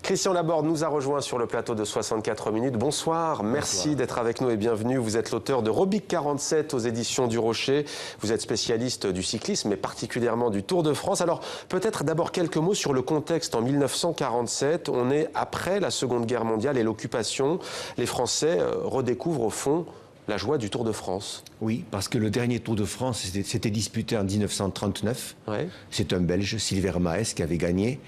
Christian Laborde nous a rejoint sur le plateau de 64 minutes. Bonsoir, merci d'être avec nous et bienvenue. Vous êtes l'auteur de Robic 47 aux éditions du Rocher. Vous êtes spécialiste du cyclisme et particulièrement du Tour de France. Alors peut-être d'abord quelques mots sur le contexte en 1947. On est après la Seconde Guerre mondiale et l'occupation. Les Français redécouvrent au fond la joie du Tour de France. Oui, parce que le dernier Tour de France s'était disputé en 1939. Ouais. C'est un Belge, Silver Maes, qui avait gagné.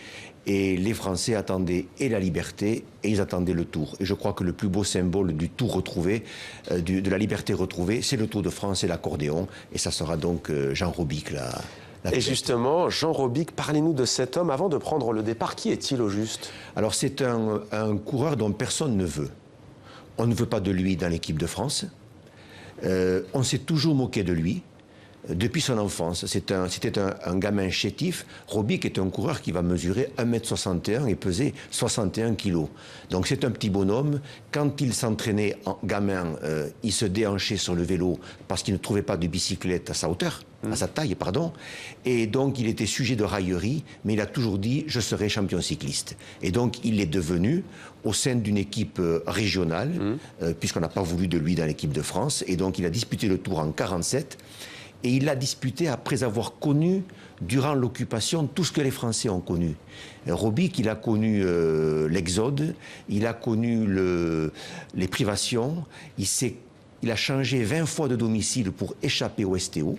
Et les Français attendaient et la liberté et ils attendaient le Tour. Et je crois que le plus beau symbole du Tour retrouvé, de la liberté retrouvée, c'est le Tour de France et l'accordéon. Et ça sera donc Jean Robic Et justement, Jean Robic, parlez-nous de cet homme avant de prendre le départ. Qui est-il au juste? Alors c'est un coureur dont personne ne veut. On ne veut pas de lui dans l'équipe de France. On s'est toujours moqué de lui. Depuis son enfance, c'était un gamin chétif. Robic est un coureur qui va mesurer 1,61 m et peser 61 kg. Donc c'est un petit bonhomme. Quand il s'entraînait en gamin, il se déhanchait sur le vélo parce qu'il ne trouvait pas de bicyclette à sa hauteur, à sa taille, pardon. Et donc il était sujet de raillerie, mais il a toujours dit « je serai champion cycliste ». Et donc il est devenu au sein d'une équipe régionale, puisqu'on n'a pas voulu de lui dans l'équipe de France. Et donc il a disputé le Tour en 1947. Et il l'a disputé après avoir connu, durant l'occupation, tout ce que les Français ont connu. Robic, il a connu l'exode, il a connu les privations, il a changé 20 fois de domicile pour échapper au STO.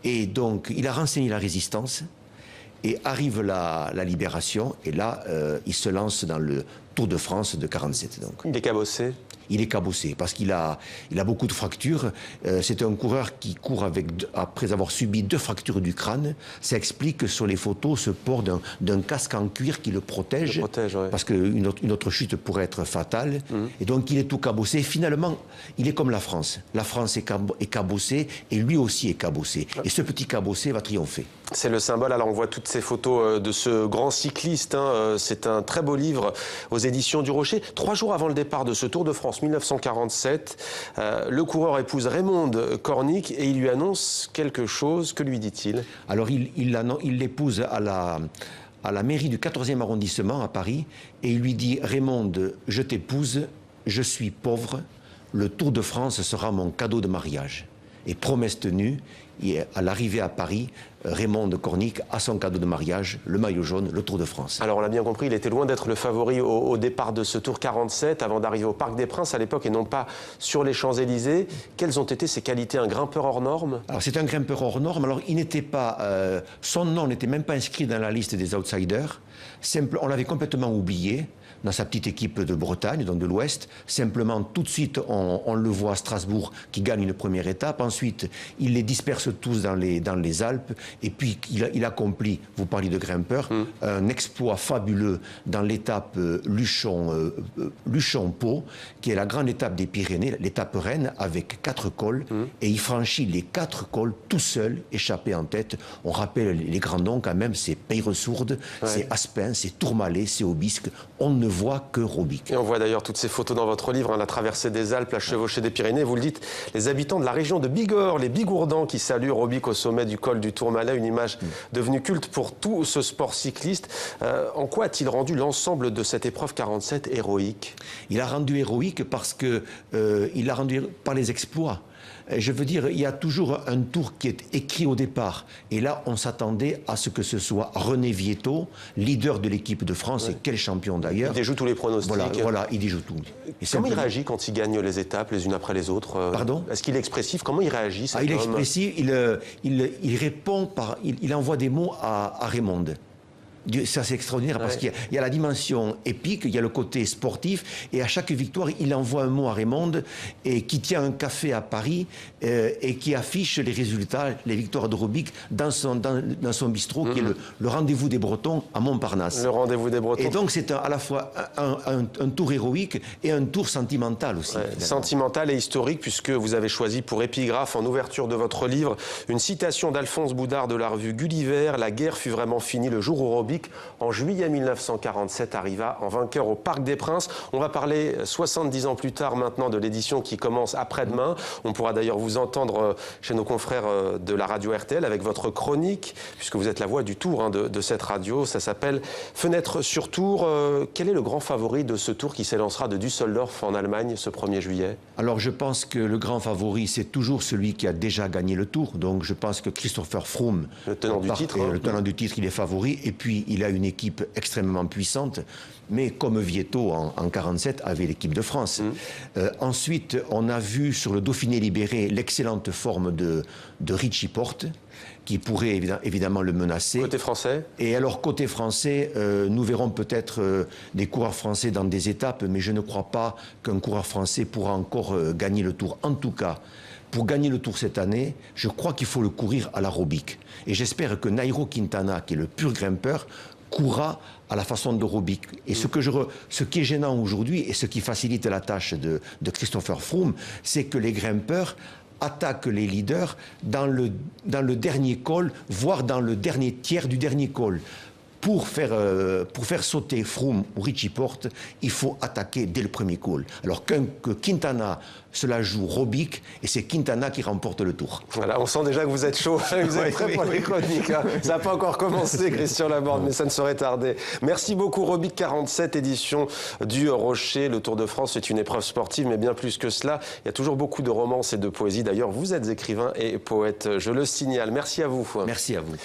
Et donc, il a renseigné la résistance. Et arrive la libération, et là, il se lance dans le Tour de France de 1947. Donc. Il est cabossé? Il est cabossé parce qu'il a beaucoup de fractures. C'est un coureur qui court après avoir subi 2 fractures du crâne. Ça explique que sur les photos, ce port d'un casque en cuir qui le protège, ouais. Parce qu'une autre chute pourrait être fatale. Et donc il est tout cabossé. Finalement, il est comme la France. La France est cabossée et lui aussi est cabossé. Et ce petit cabossé va triompher. C'est le symbole. Alors on voit toutes ces photos de ce grand cycliste. C'est un très beau livre aux éditions du Rocher. 3 jours avant le départ de ce Tour de France 1947, le coureur épouse Raymonde Cornic et il lui annonce quelque chose. Que lui dit-il? Alors il l'épouse à la mairie du 14e arrondissement à Paris et il lui dit « Raymonde, je t'épouse, je suis pauvre, le Tour de France sera mon cadeau de mariage ». Et promesse tenue, à l'arrivée à Paris, Raymonde Cornic a son cadeau de mariage, le maillot jaune, le Tour de France. Alors on l'a bien compris, il était loin d'être le favori au départ de ce Tour 47 avant d'arriver au Parc des Princes à l'époque et non pas sur les Champs-Élysées. Quelles ont été ses qualités? Un grimpeur hors norme? Alors c'est un grimpeur hors norme. Alors il n'était pas, son nom n'était même pas inscrit dans la liste des outsiders. On l'avait complètement oublié dans sa petite équipe de Bretagne, donc de l'Ouest. Simplement, tout de suite, on le voit à Strasbourg qui gagne une première étape. Ensuite, il les disperse tous dans les Alpes. Et puis, il accomplit, vous parliez de grimpeur, un exploit fabuleux dans l'étape Luchon-Pau, qui est la grande étape des Pyrénées, l'étape reine, avec 4 cols. Et il franchit les 4 cols tout seul, échappé en tête. On rappelle les grands noms quand même, c'est Peyresourde, c'est Aspin, c'est Tourmalet, c'est Aubisque. On ne voit que Robic. Et on voit d'ailleurs toutes ces photos dans votre livre, la traversée des Alpes, la chevauchée des Pyrénées. Vous le dites, les habitants de la région de Bigorre, les Bigourdans qui saluent Robic au sommet du col du Tourmalet, une image devenue culte pour tout ce sport cycliste. En quoi a-t-il rendu l'ensemble de cette épreuve 47 héroïque? Il a rendu héroïque parce que il l'a rendu par les exploits. Je veux dire, il y a toujours un tour qui est écrit au départ. Et là, on s'attendait à ce que ce soit René Vietto, leader de l'équipe de France, et quel champion d'ailleurs. Il déjoue tous les pronostics. Voilà, il déjoue tout. Et comment il réagit quand il gagne les étapes les unes après les autres? Pardon? Est-ce qu'il est expressif? Comment il réagit cet homme? Il est expressif, il répond il envoie des mots à Raymonde. Ça, c'est extraordinaire parce qu'il y a la dimension épique, il y a le côté sportif, et à chaque victoire, il envoie un mot à Raymonde et qui tient un café à Paris et qui affiche les résultats, les victoires de Robic dans son bistrot, qui est le rendez-vous des Bretons à Montparnasse. Le rendez-vous des Bretons. Et donc, c'est à la fois un tour héroïque et un tour sentimental aussi. Sentimental et historique, puisque vous avez choisi pour épigraphe, en ouverture de votre livre, une citation d'Alphonse Boudard de la revue Gulliver. La guerre fut vraiment finie le jour où Robic Robic, en juillet 1947, arriva en vainqueur au Parc des Princes. On va parler 70 ans plus tard maintenant de l'édition qui commence après-demain. On pourra d'ailleurs vous entendre chez nos confrères de la radio RTL avec votre chronique, puisque vous êtes la voix du Tour de cette radio. Ça s'appelle Fenêtre sur Tour. Quel est le grand favori de ce Tour qui s'élancera de Düsseldorf en Allemagne ce 1er juillet? Alors je pense que le grand favori, c'est toujours celui qui a déjà gagné le Tour. Donc je pense que Christopher Froome, le tenant du titre, le tenant du titre, il est favori. Et puis il a une équipe extrêmement puissante. Mais comme Vietto en 1947 avait l'équipe de France. Ensuite, on a vu sur le Dauphiné libéré l'excellente forme de Richie Porte, qui pourrait évidemment le menacer. Côté français? Et alors, côté français, nous verrons peut-être des coureurs français dans des étapes, mais je ne crois pas qu'un coureur français pourra encore gagner le Tour. En tout cas, pour gagner le Tour cette année, je crois qu'il faut le courir à la Robic. Et j'espère que Nairo Quintana, qui est le pur grimpeur, courra à la façon de Robic. Et ce qui est gênant aujourd'hui, et ce qui facilite la tâche de Christopher Froome, c'est que les grimpeurs attaquent les leaders dans le dernier col, voire dans le dernier tiers du dernier col. Pour faire sauter Froome ou Richie Porte, il faut attaquer dès le premier col. Alors que Quintana, cela joue Robic, et c'est Quintana qui remporte le Tour. Voilà, on sent déjà que vous êtes chaud, vous êtes prêt pour les chroniques. Hein. Ça n'a pas encore commencé, Christian Laborde, mais ça ne saurait tarder. Merci beaucoup, Robic 47, édition du Rocher. Le Tour de France, c'est une épreuve sportive, mais bien plus que cela. Il y a toujours beaucoup de romance et de poésie. D'ailleurs, vous êtes écrivain et poète, je le signale. Merci à vous. Merci à vous.